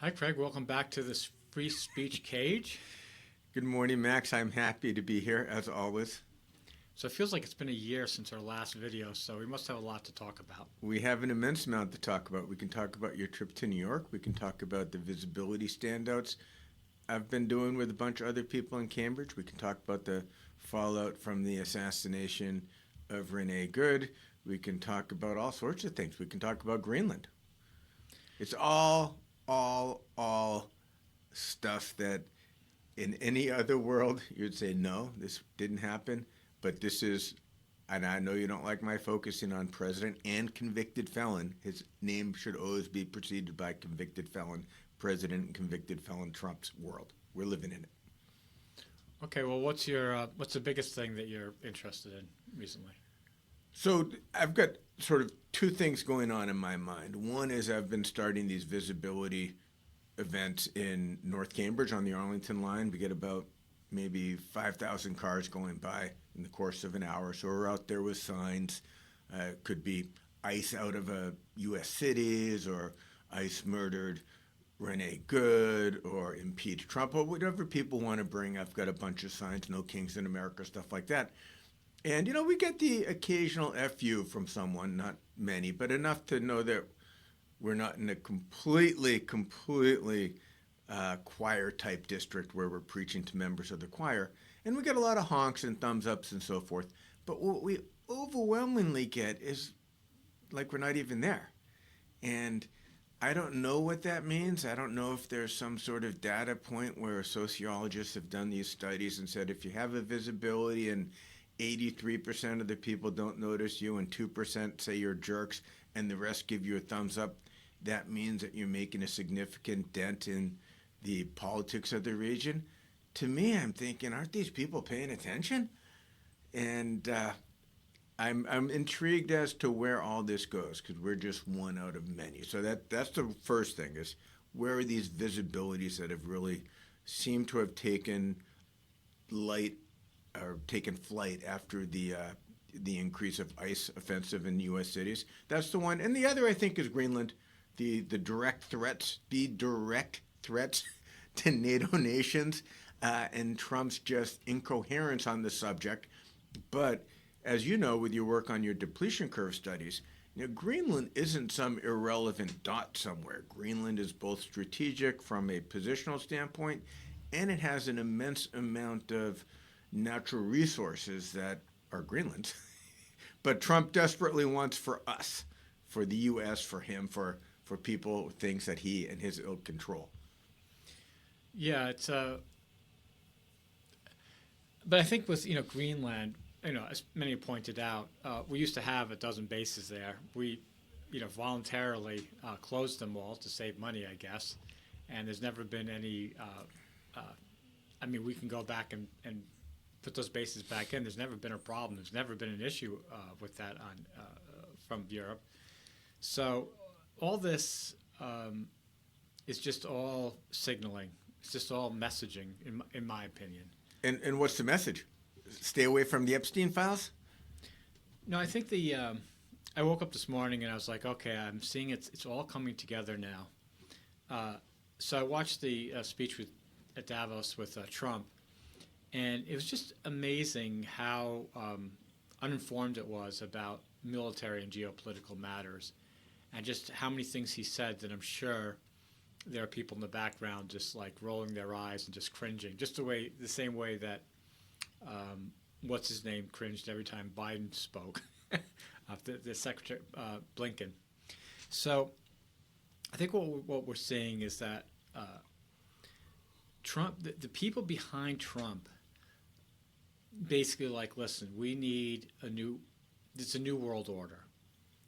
Hi, Craig. Welcome back to this free speech cage. Good morning, Max. I'm happy to be here as always. So it feels like it's been a year since our last video, so we must have a lot to talk about. We have an immense amount to talk about. We can talk about your trip to New York. We can talk about the visibility standouts I've been doing with a bunch of other people in Cambridge. We can talk about the fallout from the assassination of Renee Good. We can talk about all sorts of things. We can talk about Greenland. It's all stuff that in any other world you'd say, no, this didn't happen. But this is, and I know you don't like my focusing on president and convicted felon. His name should always be preceded by convicted felon, president and convicted felon Trump's world. We're living in it. Okay, well, what's the biggest thing that you're interested in recently? So I've got sort of two things going on in my mind. One is I've been starting these visibility events in North Cambridge on the Arlington line. We get about maybe 5,000 cars going by in the course of an hour. So we're out there with signs. Could be ICE out of a U.S. cities, or ICE murdered Renee Good, or impeach Trump, or whatever people want to bring. I've got a bunch of signs, no kings in America, stuff like that. And, we get the occasional FU from someone, not many, but enough to know that we're not in a completely choir type district where we're preaching to members of the choir. And we get a lot of honks and thumbs ups and so forth. But what we overwhelmingly get is like we're not even there. And I don't know what that means. I don't know if there's some sort of data point where sociologists have done these studies and said if you have a visibility and 83% of the people don't notice you and 2% say you're jerks and the rest give you a thumbs up, that means that you're making a significant dent in the politics of the region. To me, I'm thinking, aren't these people paying attention? And I'm intrigued as to where all this goes, because we're just one out of many. So that's the first thing, is where are these visibilities that have really seemed to have taken flight after the increase of ICE offensive in U.S. cities. That's the one. And the other, I think, is Greenland. The direct threats to NATO nations, and Trump's just incoherence on the subject. But as you know, with your work on your depletion curve studies, Greenland isn't some irrelevant dot somewhere. Greenland is both strategic from a positional standpoint, and it has an immense amount of natural resources that are Greenland's. But Trump desperately wants for us, for the U.S., for him, for people, things that he and his ilk control. Yeah, but I think with Greenland, as many pointed out, we used to have a dozen bases there. We, voluntarily closed them all to save money, I guess. And there's never been any. We can go back and put those bases back in. There's never been a problem. There's never been an issue with that from Europe. So all this is just all signaling. It's just all messaging, in my opinion. And what's the message? Stay away from the Epstein files? No, I think I woke up this morning and I was like, okay, I'm seeing it's all coming together now. So I watched the speech at Davos with Trump, and it was just amazing how uninformed it was about military and geopolitical matters, and just how many things he said that I'm sure there are people in the background just like rolling their eyes and just cringing, just the same way that what's his name cringed every time Biden spoke, the Secretary Blinken. So I think what we're seeing is that Trump, the people behind Trump, basically like, listen, it's a new world order,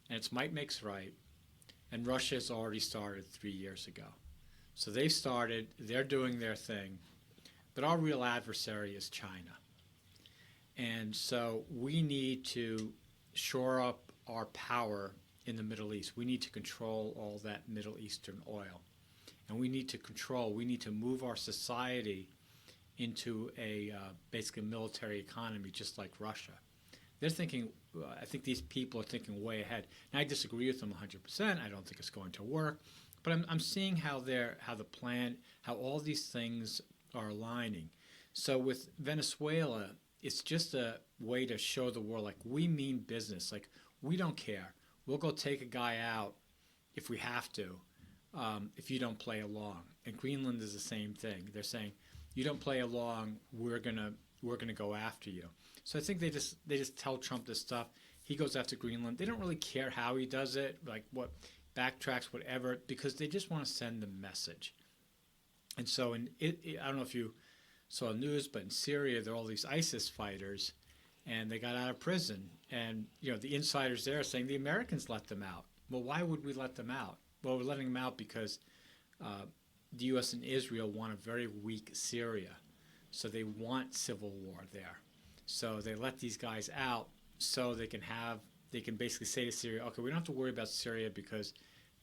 and it's might makes right, and Russia has already started 3 years ago. So they're doing their thing, but our real adversary is China. And so we need to shore up our power in the Middle East. We need to control all that Middle Eastern oil. And we need to move our society into a basically military economy just like Russia. They're thinking, I think these people are thinking way ahead. And I disagree with them 100%. I don't think it's going to work. But I'm seeing how all these things are aligning. So with Venezuela, it's just a way to show the world like we mean business. Like we don't care. We'll go take a guy out if we have to, if you don't play along. And Greenland is the same thing. They're saying you don't play along, we're gonna go after you. So I think they just tell Trump this stuff. He goes after Greenland. They don't really care how he does it, like what backtracks, whatever, because they just want to send the message. And so I don't know if you saw news, but in Syria there are all these ISIS fighters, and they got out of prison. And the insiders there are saying the Americans let them out. Well, why would we let them out? Well, we're letting them out because the U.S. and Israel want a very weak Syria, so they want civil war there. So they let these guys out so they can basically say to Syria, okay, we don't have to worry about Syria because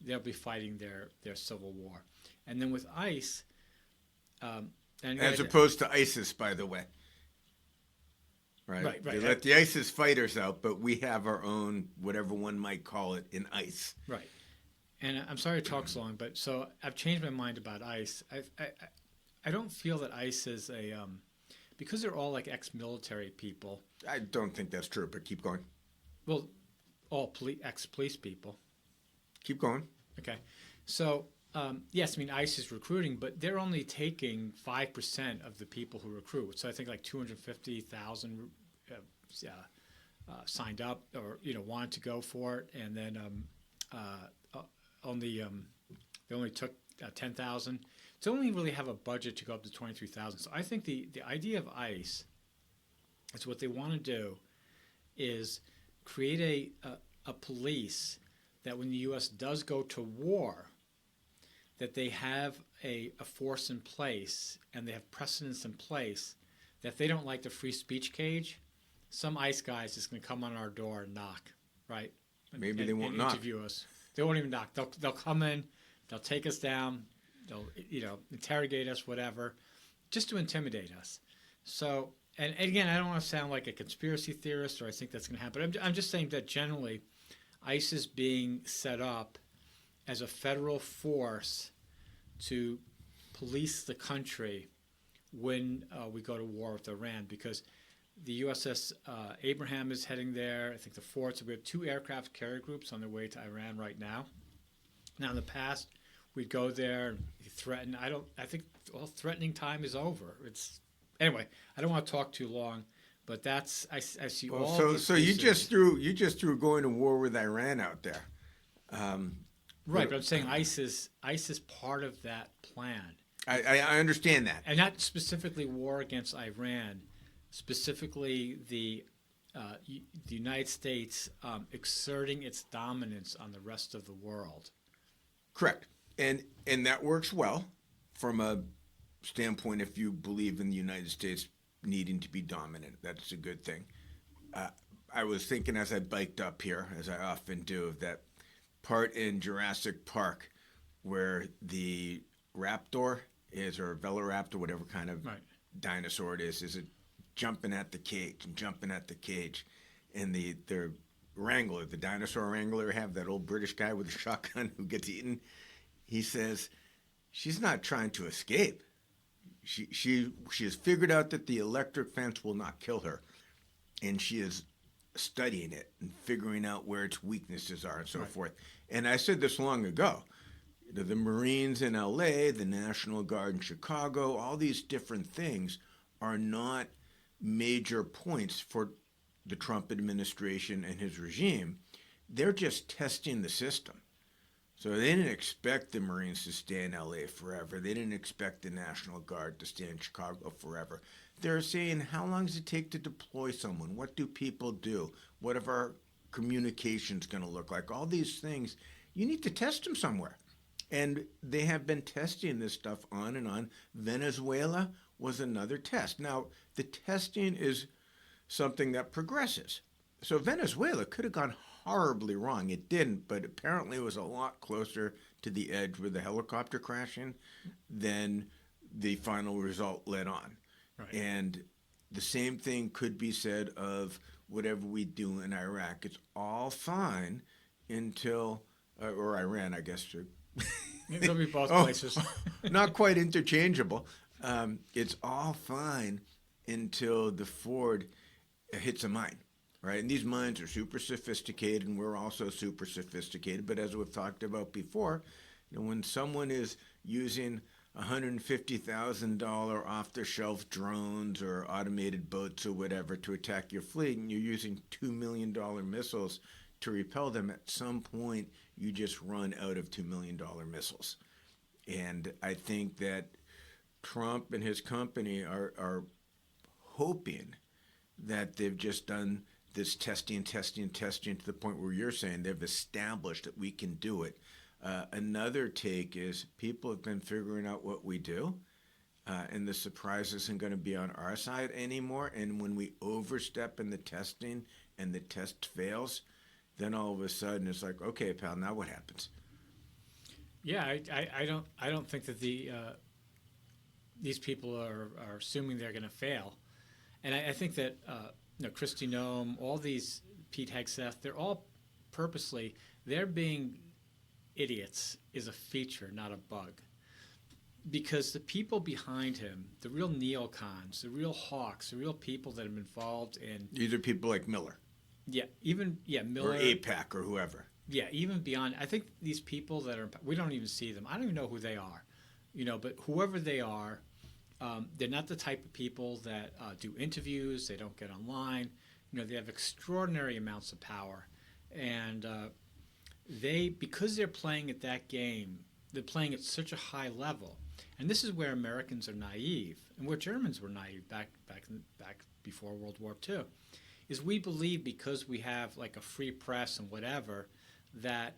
they'll be fighting their civil war. And then with ICE, as opposed to ISIS, by the way. Right. They let the ISIS fighters out, but we have our own, whatever one might call it, in ICE. Right. And I'm sorry to talk so long, but so I've changed my mind about ICE. I don't feel that ICE is because they're all like ex-military people. I don't think that's true, but keep going. Well, all ex-police people. Keep going. Okay. So, yes, I mean, ICE is recruiting, but they're only taking 5% of the people who recruit. So I think like 250,000 signed up or, wanted to go for it. And then they only took 10,000. They only really have a budget to go up to 23,000. So I think the idea of ICE is what they want to do is create a police that when the U.S. does go to war, that they have a force in place and they have precedents in place that they don't like the free speech cage. Some ICE guys is going to come on our door and knock, right? Maybe they won't knock. Interview us. They won't even knock. They'll come in, they'll take us down, they'll interrogate us, whatever, just to intimidate us. So, and again, I don't want to sound like a conspiracy theorist or I think that's going to happen. I'm just saying that generally, ICE is being set up as a federal force to police the country when we go to war with Iran, because the USS Abraham is heading there. I think the forts. We have 2 aircraft carrier groups on their way to Iran right now. Now, in the past, we'd go there and threaten. I think all threatening time is over. Anyway. I don't want to talk too long, but that's I see all. So you just threw going to war with Iran out there. Right, but I'm saying ICE is part of that plan. I understand that, and not specifically war against Iran. Specifically, the United States exerting its dominance on the rest of the world. Correct, and that works well from a standpoint. If you believe in the United States needing to be dominant, that's a good thing. I was thinking as I biked up here, as I often do, of that part in Jurassic Park where the raptor is, or velociraptor, whatever kind of dinosaur it is it jumping at the cage and jumping at the cage, and the wrangler, the dinosaur wrangler, have that old British guy with a shotgun who gets eaten. He says she's not trying to escape. She has figured out that the electric fence will not kill her, and she is studying it and figuring out where its weaknesses are and so forth. And I said this long ago. The Marines in LA, the National Guard in Chicago, all these different things are not major points for the Trump administration and his regime. They're just testing the system. So they didn't expect the Marines to stay in LA forever. They didn't expect the National Guard to stay in Chicago forever. They're saying, how long does it take to deploy someone? What do people do? What are our communications going to look like? All these things, you need to test them somewhere. And they have been testing this stuff on and on. Venezuela was another test. Now, the testing is something that progresses. So Venezuela could have gone horribly wrong. It didn't, but apparently it was a lot closer to the edge with the helicopter crashing than the final result led on. Right. And the same thing could be said of whatever we do in Iraq. It's all fine until, or Iran, I guess, It'll be both Oh, places. not quite interchangeable. It's all fine until the Ford hits a mine, right? And these mines are super sophisticated, and we're also super sophisticated. But as we've talked about before, when someone is using $150,000 off-the-shelf drones or automated boats or whatever to attack your fleet, and you're using $2 million missiles to repel them, at some point you just run out of $2 million missiles. And I think that Trump and his company are hoping that they've just done this testing to the point where you're saying they've established that we can do it. Another take is people have been figuring out what we do, and the surprise isn't going to be on our side anymore. And when we overstep in the testing and the test fails, then all of a sudden it's like, okay, pal, now what happens? Yeah, I don't think that these people are assuming they're going to fail, and I think that Kristi Noem, all these Pete Hegseth, they're all purposely they're being idiots is a feature, not a bug, because the people behind him, the real neocons, the real hawks, the real people that have been involved in These are people like Miller Miller or APAC or whoever. Yeah, even beyond, I think these people that are, we don't even see them. I don't even know who they are, but whoever they are, they're not the type of people that do interviews. They don't get online. They have extraordinary amounts of power. And because they're playing at that game, they're playing at such a high level. And this is where Americans are naive, and where Germans were naive back before World War II, is we believe because we have like a free press and whatever, that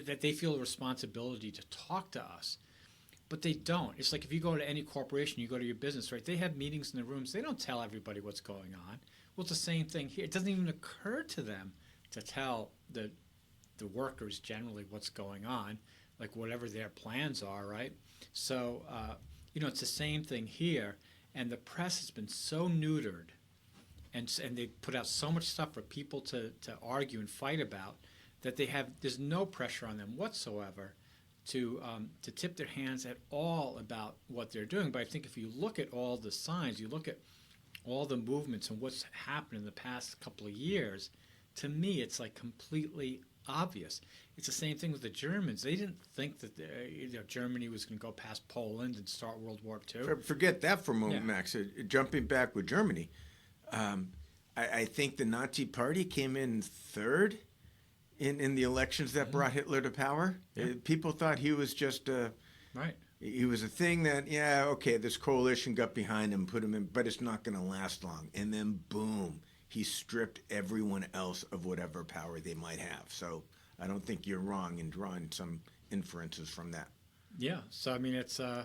that they feel a responsibility to talk to us, but they don't. It's like if you go to any corporation, you go to your business, right? They have meetings in the rooms. They don't tell everybody what's going on. Well, it's the same thing here. It doesn't even occur to them to tell the workers generally what's going on, like whatever their plans are, right? So it's the same thing here, and the press has been so neutered. And they put out so much stuff for people to argue and fight about that there's no pressure on them whatsoever to tip their hands at all about what they're doing. But I think if you look at all the signs, you look at all the movements and what's happened in the past couple of years, to me it's like completely obvious. It's the same thing with the Germans. They didn't think that Germany was going to go past Poland and start World War II. Forget that for a moment, Yeah. Max. Jumping back with Germany, I think the Nazi Party came in third in the elections that brought Hitler to power. Yeah. People thought he was just Right. he was a thing that, this coalition got behind him, put him in, but it's not going to last long. And then, boom, he stripped everyone else of whatever power they might have. So I don't think you're wrong in drawing some inferences from that. Yeah. So I mean, it's So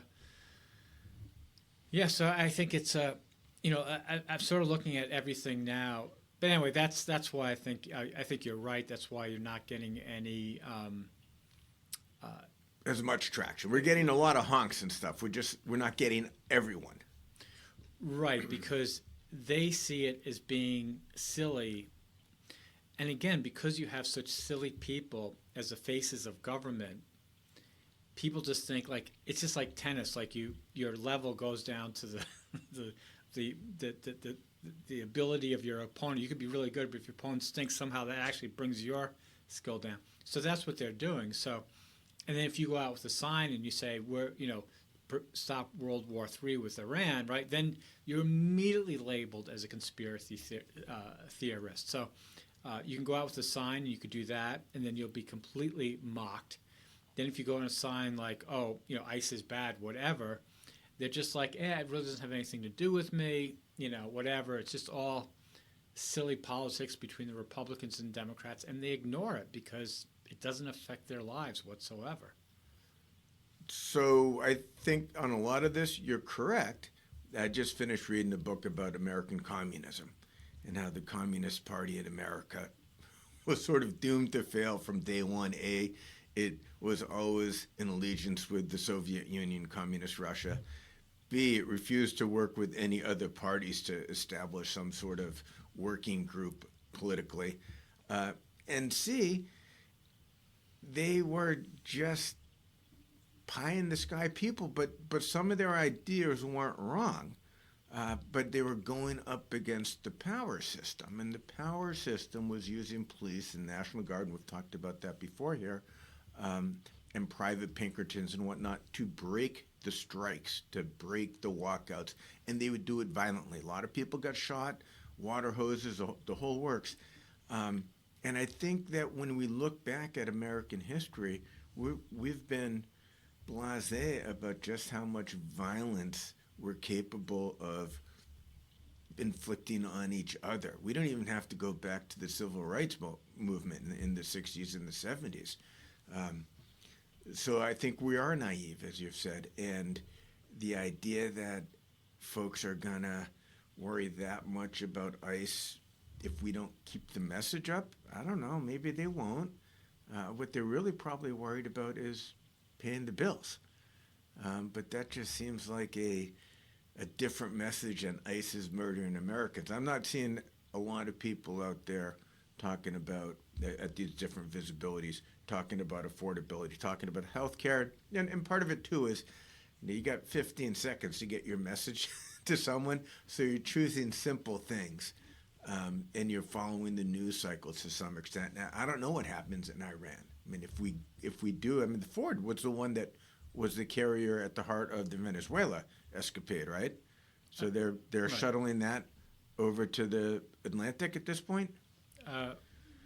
I think it's I'm sort of looking at everything now. But anyway, that's why I think you're right. That's why you're not getting any. As much traction. We're getting a lot of honks and stuff. We're not getting everyone. Right, because they see it as being silly. And again, because you have such silly people as the faces of government, people just think like it's just like tennis. Like your level goes down to the ability of your opponent. You could be really good, but if your opponent stinks, somehow that actually brings your skill down. So that's what they're doing. So, and then if you go out with a sign and you say stop World War III with Iran, right? Then you're immediately labeled as a conspiracy theorist. So you can go out with a sign, and you could do that, and then you'll be completely mocked. Then if you go on a sign like, ICE is bad, whatever, they're just like, it really doesn't have anything to do with me, whatever. It's just all silly politics between the Republicans and Democrats, and they ignore it because it doesn't affect their lives whatsoever. So I think on a lot of this, you're correct. I just finished reading a book about American communism and how the Communist Party in America was sort of doomed to fail from day one. It was always in allegiance with the Soviet Union, Communist Russia. B, it refused to work with any other parties to establish some sort of working group politically. And C, they were just pie in the sky people, but some of their ideas weren't wrong. But they were going up against the power system, and the power system was using police and National Guard, and we've talked about that before here, and private Pinkertons and whatnot to break the strikes, to break the walkouts, and they would do it violently. A lot of people got shot, water hoses, the whole works. And I think that when we look back at American history, we've been blasé about just how much violence we're capable of inflicting on each other. We don't even have to go back to the civil rights movement in the 60s and the 70s. So I think we are naive, as you've said, and the idea that folks are going to worry that much about ICE if we don't keep the message up, I don't know, maybe they won't. What they're really probably worried about is paying the bills. But that just seems like a different message than ICE is murdering Americans. I'm not seeing a lot of people out there talking about, at these different visibilities, talking about affordability, talking about health care. And part of it, too, is you got 15 seconds to get your message to someone, so you're choosing simple things. And you're following the news cycles to some extent. Now, I don't know what happens in Iran. I mean, if we do, I mean, the Ford was the one that was the carrier at the heart of the Venezuela escapade, right? So they're right. Shuttling that over to the Atlantic at this point?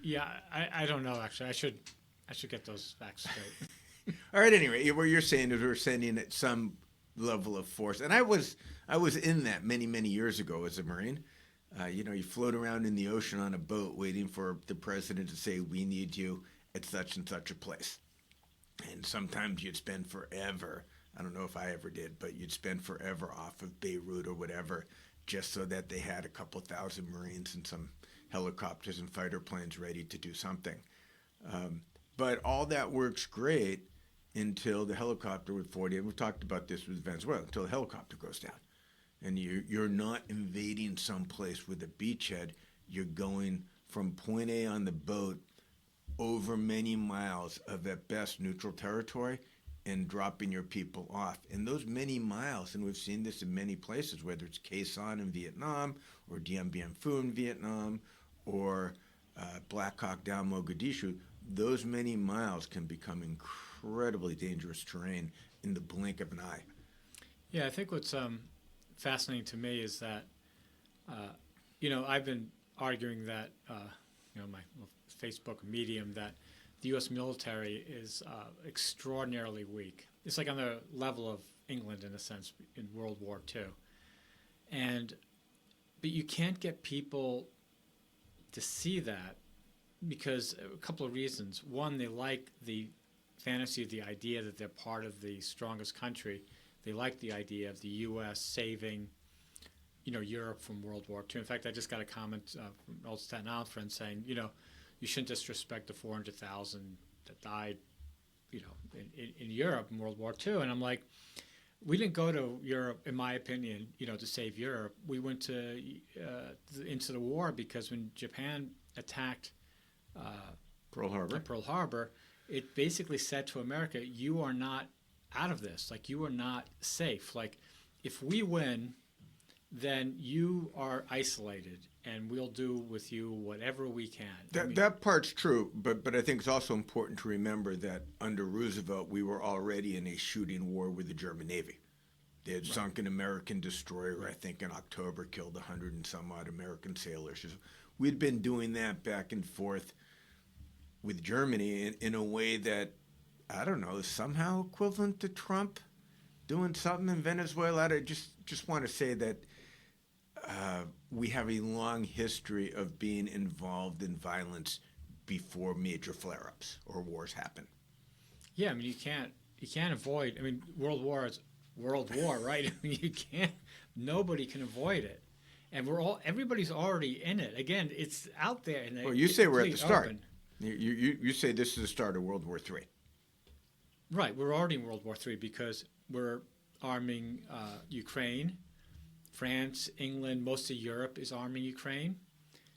Yeah, I don't know, actually. I should get those facts straight. All right, anyway, what you're saying is we're sending at some level of force. And I was in that many, many years ago as a Marine. You float around in the ocean on a boat waiting for the president to say, we need you at such and such a place. And sometimes you'd spend forever, I don't know if I ever did, but you'd spend forever off of Beirut or whatever, just so that they had a couple thousand Marines and some helicopters and fighter planes ready to do something. But all that works great until the helicopter with 40, and we've talked about this with Venezuela, until the helicopter goes down. And you're not invading some place with a beachhead. You're going from point A on the boat over many miles of, at best, neutral territory and dropping your people off. And those many miles, and we've seen this in many places, whether it's Khe Sanh in Vietnam or Dien Bien Phu in Vietnam or Black Hawk down Mogadishu, those many miles can become incredibly dangerous terrain in the blink of an eye. Yeah, I think what's fascinating to me is that, I've been arguing that, my Facebook medium, that the U.S. military is extraordinarily weak. It's like on the level of England, in a sense, in World War II. But you can't get people to see that because a couple of reasons. One, they like the fantasy of the idea that they're part of the strongest country. They like the idea of the U.S. saving, Europe from World War II. In fact, I just got a comment from an old Staten Island friend saying, you shouldn't disrespect the 400,000 that died, in Europe in World War II. And I'm like, we didn't go to Europe, in my opinion, to save Europe. We went into the war because when Japan attacked Pearl Harbor, it basically said to America, you are not out of this. Like, you are not safe. Like, if we win, then you are isolated, and we'll do with you whatever we can. That part's true, but I think it's also important to remember that under Roosevelt, we were already in a shooting war with the German Navy. They had sunk an American destroyer, I think, in October, killed 100 and some odd American sailors. We'd been doing that back and forth with Germany in a way that, I don't know, is somehow equivalent to Trump doing something in Venezuela. I just want to say that we have a long history of being involved in violence before major flare-ups or wars happen. Yeah, I mean, you can't avoid. I mean, World War is World War, right? I mean, nobody can avoid it, and everybody's already in it. Again, it's out there. And well, you say we're at the start. Open. You say this is the start of World War III. Right, we're already in World War III because we're arming Ukraine. France, England, most of Europe is arming Ukraine.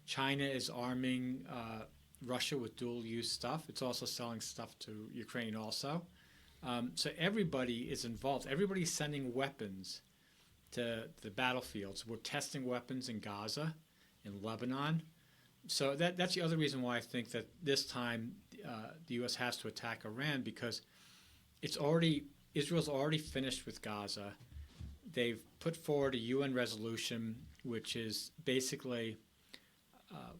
China is arming Russia with dual-use stuff. It's also selling stuff to Ukraine also. So everybody is involved. Everybody's sending weapons to the battlefields. We're testing weapons in Gaza, in Lebanon. So that's the other reason why I think that this time the U.S. has to attack Iran, because Israel's already finished with Gaza. They've put forward a UN resolution, which is basically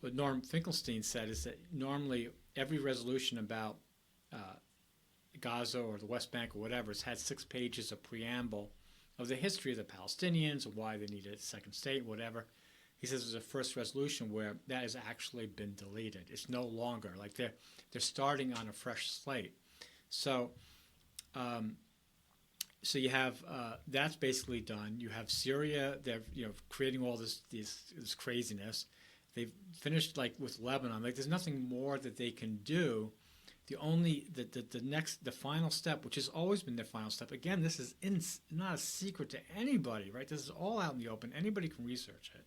what Norm Finkelstein said is that normally every resolution about Gaza or the West Bank or whatever has had 6 pages of preamble of the history of the Palestinians and why they needed a second state, whatever. He says there's a first resolution where that has actually been deleted. It's no longer like they're starting on a fresh slate. So, so you have that's basically done. You have Syria. They're creating all this craziness. They've finished like with Lebanon. Like there's nothing more that they can do. The final step, which has always been their final step. Again, this is not a secret to anybody, right? This is all out in the open. Anybody can research it.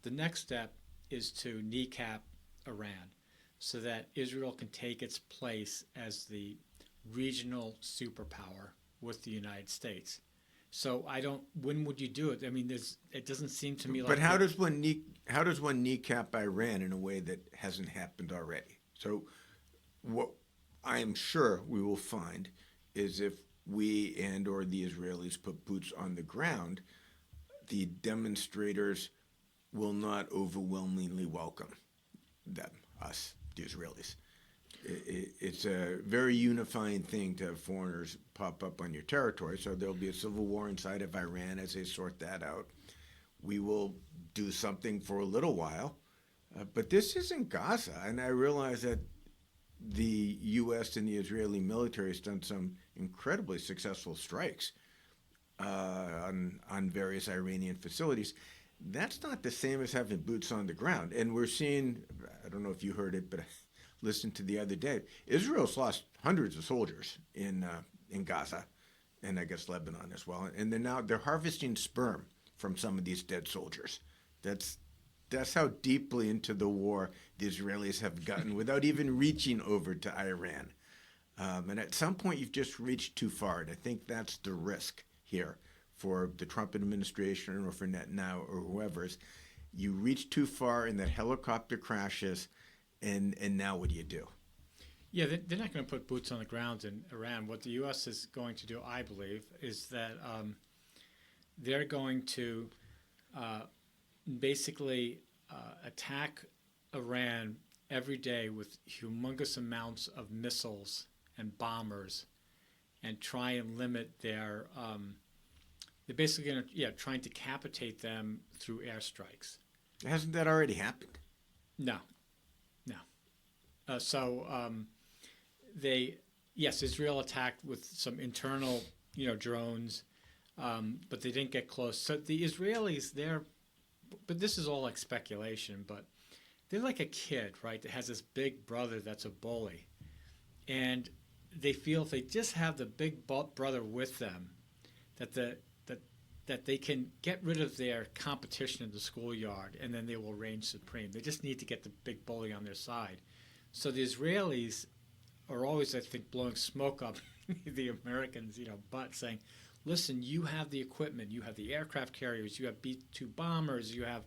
The next step is to kneecap Iran so that Israel can take its place as the regional superpower with the United States. So when would you do it? I mean, it doesn't seem to me like. But how does one kneecap Iran in a way that hasn't happened already? So what I am sure we will find is if we or the Israelis put boots on the ground, the demonstrators will not overwhelmingly welcome them, us, the Israelis. It's a very unifying thing to have foreigners pop up on your territory, so there'll be a civil war inside of Iran as they sort that out. We will do something for a little while, but this isn't Gaza, and I realize that the U.S. and the Israeli military has done some incredibly successful strikes on various Iranian facilities. That's not the same as having boots on the ground. And we're seeing, I don't know if you heard it, but I listened to the other day, Israel's lost hundreds of soldiers in Gaza and I guess Lebanon as well. And they're harvesting sperm from some of these dead soldiers. That's how deeply into the war the Israelis have gotten without even reaching over to Iran. And at some point, you've just reached too far. And I think that's the risk here for the Trump administration or for Netanyahu or whoever's. You reach too far and that helicopter crashes, and now what do you do? Yeah, they're not going to put boots on the ground in Iran. What the U.S. is going to do, I believe, is that they're going to basically attack Iran every day with humongous amounts of missiles and bombers and try and limit their they're basically going to trying to decapitate them through airstrikes. Hasn't that already happened? No. Israel attacked with some internal drones, but they didn't get close. So the Israelis, but this is all like speculation, but they're like a kid, right, that has this big brother that's a bully. And they feel if they just have the big brother with them, that they can get rid of their competition in the schoolyard, and then they will reign supreme. They just need to get the big bully on their side. So the Israelis are always, I think, blowing smoke up the Americans, butt, saying, listen, you have the equipment, you have the aircraft carriers, you have B-2 bombers, you have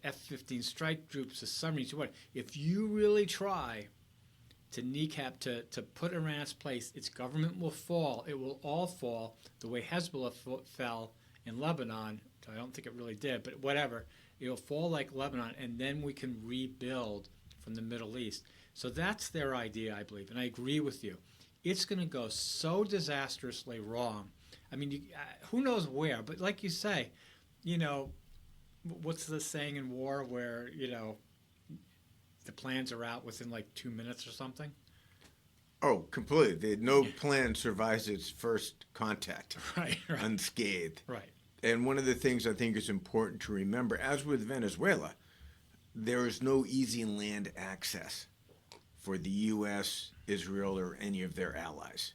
F-15 strike groups, the submarines, what? If you really try to kneecap, to put Iran's place, its government will fall. It will all fall the way Hezbollah fell in Lebanon. I don't think it really did, but whatever. It'll fall like Lebanon, and then we can rebuild from the Middle East. So that's their idea, I believe, and I agree with you. It's going to go so disastrously wrong. I mean, who knows where? But like you say, what's the saying in war where, the plans are out within like 2 minutes or something? Oh, completely. No plan survives its first contact right. unscathed. Right. And one of the things I think is important to remember, as with Venezuela, there is no easy land access for the U.S., Israel, or any of their allies.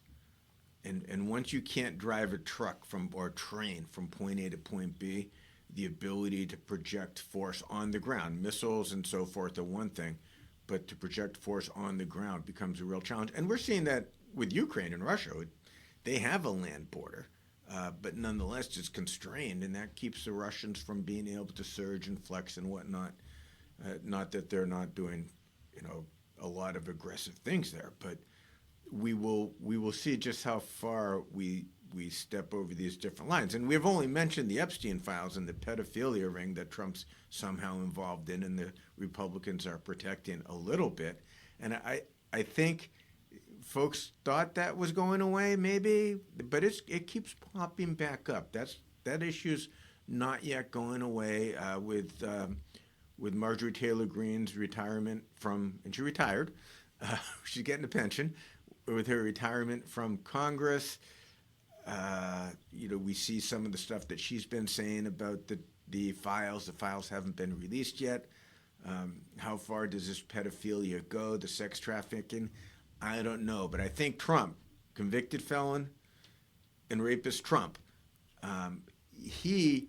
And once you can't drive a truck or train from point A to point B, the ability to project force on the ground, missiles and so forth are one thing, but to project force on the ground becomes a real challenge. And we're seeing that with Ukraine and Russia. they have a land border, but nonetheless it's constrained, and that keeps the Russians from being able to surge and flex and whatnot. Not that they're not doing, a lot of aggressive things there, but we will see just how far we step over these different lines. And we've only mentioned the Epstein files and the pedophilia ring that Trump's somehow involved in, and the Republicans are protecting a little bit. And I think folks thought that was going away, maybe, but it keeps popping back up. That issue's not yet going away with Marjorie Taylor Greene's retirement and she retired. She's getting a pension. With her retirement from Congress, we see some of the stuff that she's been saying about the files. The files haven't been released yet. How far does this pedophilia go, the sex trafficking? I don't know, but I think Trump, convicted felon and rapist Trump, he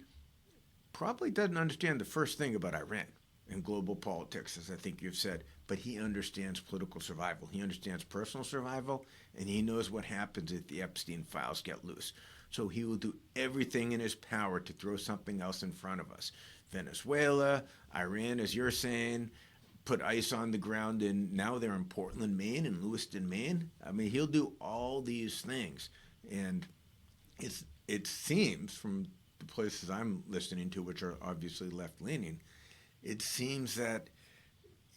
probably doesn't understand the first thing about Iran and global politics, as I think you've said, but he understands political survival. He understands personal survival, and he knows what happens if the Epstein files get loose. So he will do everything in his power to throw something else in front of us. Venezuela, Iran, as you're saying, put ice on the ground, and now they're in Portland, Maine, and Lewiston, Maine. I mean, he'll do all these things, and it seems from the places I'm listening to, which are obviously left-leaning, it seems that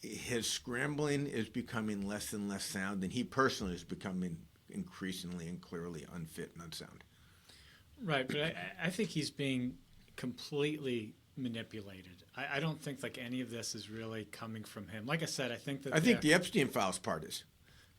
his scrambling is becoming less and less sound, and he personally is becoming increasingly and clearly unfit and unsound. Right, but I think he's being completely manipulated. I don't think any of this is really coming from him. Like I said, I think the Epstein files part is.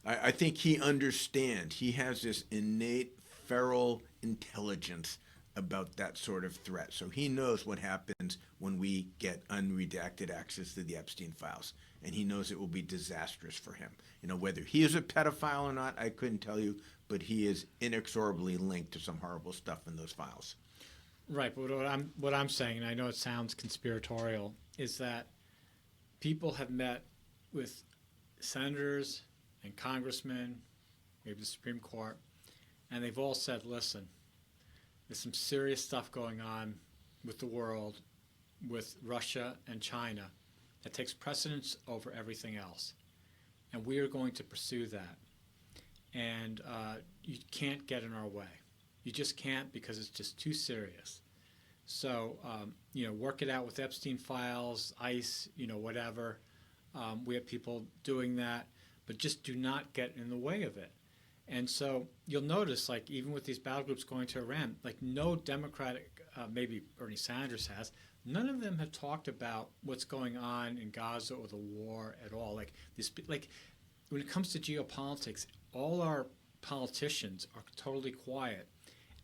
I think he understands. He has this innate feral intelligence about that sort of threat. So he knows what happens when we get unredacted access to the Epstein files. And he knows it will be disastrous for him. Whether he is a pedophile or not, I couldn't tell you, but he is inexorably linked to some horrible stuff in those files. Right, but what I'm saying, and I know it sounds conspiratorial, is that people have met with senators and congressmen, maybe the Supreme Court, and they've all said, listen, there's some serious stuff going on with the world, with Russia and China, that takes precedence over everything else. And we are going to pursue that. And you can't get in our way. You just can't, because it's just too serious. So, work it out with Epstein files, ICE, whatever. We have people doing that, but just do not get in the way of it. And so you'll notice, even with these battle groups going to Iran, no Democratic, maybe Bernie Sanders has, none of them have talked about what's going on in Gaza or the war at all. When it comes to geopolitics, all our politicians are totally quiet,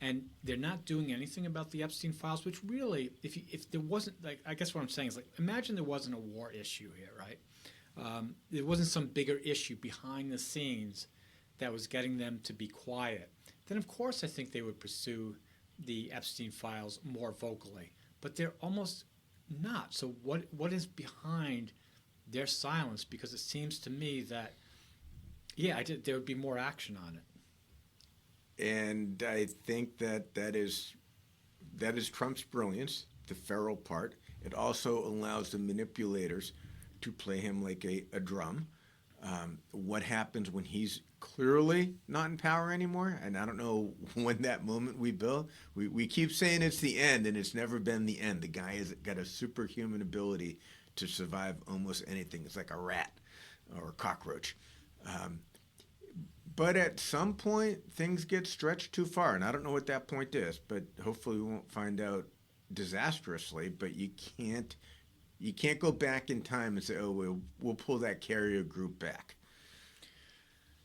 and they're not doing anything about the Epstein files. Which really, if there wasn't, I guess what I'm saying is, imagine there wasn't a war issue here, right? There wasn't some bigger issue behind the scenes that was getting them to be quiet. Then of course I think they would pursue the Epstein files more vocally, but they're almost not. So what is behind their silence? Because it seems to me that, there would be more action on it. And I think that is Trump's brilliance, the feral part. It also allows the manipulators to play him like a drum. What happens when he's clearly not in power anymore? And I don't know when that moment we build. We keep saying it's the end, and it's never been the end. The guy has got a superhuman ability to survive almost anything. It's like a rat or a cockroach. But at some point, things get stretched too far, and I don't know what that point is, but hopefully we won't find out disastrously. But you can't go back in time and say, oh, we'll pull that carrier group back.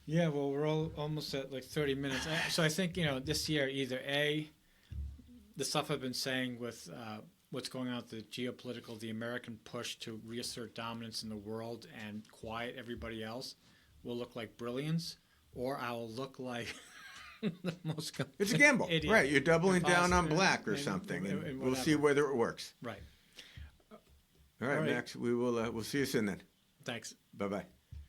Yeah, well, we're almost at 30 minutes. So I think, this year, either A, the stuff I've been saying with what's going on with the geopolitical, the American push to reassert dominance in the world and quiet everybody else will look like brilliance, or I'll look like the most complete It's a gamble. idiot. Right, you're doubling down on black or something, and we'll see whether it works. Right. All right, Max, we'll see you soon then. Thanks. Bye-bye.